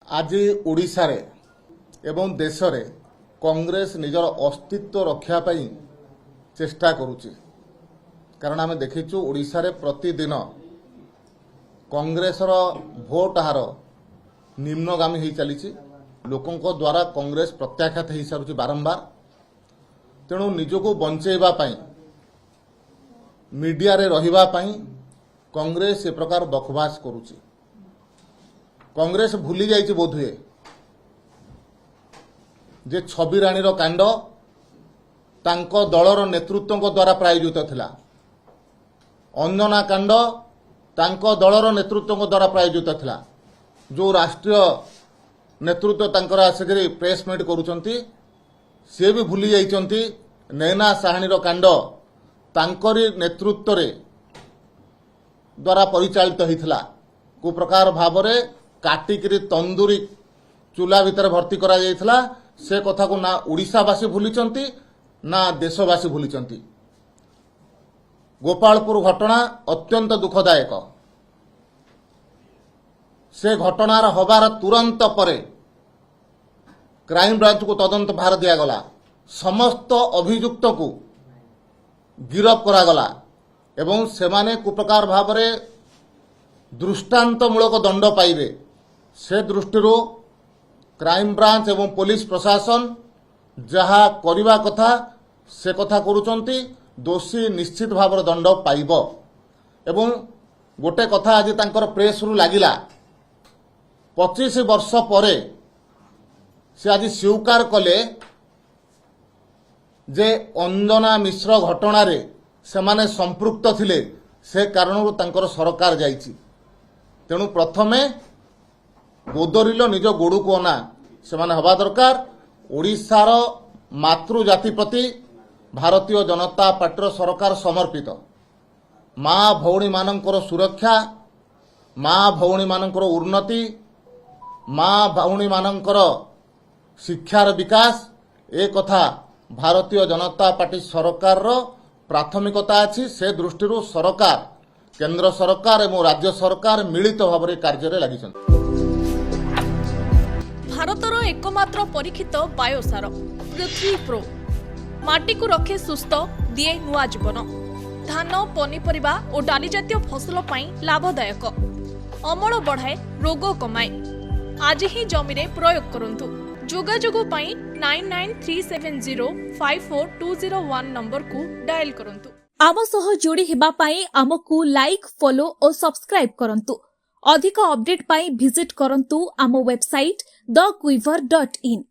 आज ओडिशा रे एवं देश रे कांग्रेस निजर अस्तित्व रक्षा पाई चेष्टा करुची। कारण आम देखीचु ओडिशा रे प्रतिदिन कांग्रेस भोट हार निम्नगामी हो चली लोकों द्वारा कांग्रेस प्रत्याख्यात हो सारूची बारंबार। तेणु निजको बंचेबा पाई मीडिया रे रहिबा पाई कांग्रेस ए प्रकार बकवास करुची। कांग्रेस भूली जाइए बोधुए जे छवि राणी कांड तांको दलर नेतृत्व द्वारा प्रायोजित थिला। अंजना कांड तांको दलर नेतृत्व द्वारा प्रायोजित थिला। जो राष्ट्रीय नेतृत्व तांकर आसिकरी प्रेस मीट करूछंती से भी भूली जाइछंती नैना साहाणीर कांड तांकरी नेतृत्व रे द्वारा परिचालित होइथिला। को प्रकार भावरे काटिकरी तंदूरी चूल्हा भितर भर्ती करा जाइथिला। से कथा को ना ओडिशावासी भूलिचंती ना देशवासी भूलिचंती। गोपालपुर घटना अत्यंत दुखदायक। से घटनार हबार तुरंत परे क्राइम ब्रांच को तदंत भार दियागला। समस्त अभियुक्त को गिरफ करागला एवं सेमाने कुप्रकार भावरे दृष्टांतमूलक दंड पाइबे से दृष्टि क्राइम ब्रांच एवं पुलिस प्रशासन जहा करिबा कथा से कथा करूचंती। दोषी निश्चित भाव दंड पाइब। एवं गोटे कथा आज तांकर प्रेस रु लागिला 25 वर्ष परे से आज स्वीकार कले जे अंजना मिश्र घटना रे सेमाने संपृक्त थिले। से कारणरू तांकर सरकार जाइछि। तेणु प्रथमे गोदरिल निज गोड़ू को अना सेमाने हवा दरकार। ओडिशार मातृजाति प्रति भारतीय जनता पार्टी सरकार समर्पित। माँ भौणी मानकर सुरक्षा, माँ भौणी मानकर उन्नति, माँ भौणी मानकर शिक्षार विकास ए कथा भारतीय जनता पार्टी सरकार प्राथमिकता अछि। से दृष्टि सरकार केंद्र सरकार एवं राज्य सरकार मिलित भाव में कार्य लगी। भारतर एकमात्र परीक्षित बायोसार पृथ्वी प्रो माटी को रखे सुस्थ दिए नुआ जीवन। धान पनीपरिबा और डाली जातीय फसल पाई लाभदायक। अमल बढ़ाए रोग कमाए। आज ही जमी रे प्रयोग करंतु। जोगाजोग पाई 9937054201 नंबर को डायल करंतु। आम सह जोड़ी हेबा पाई आमको लाइक फॉलो और सब्सक्राइब करंतु। अधिक अपडेट पाई विजिट करंतु आम वेबसाइट thequiver.in।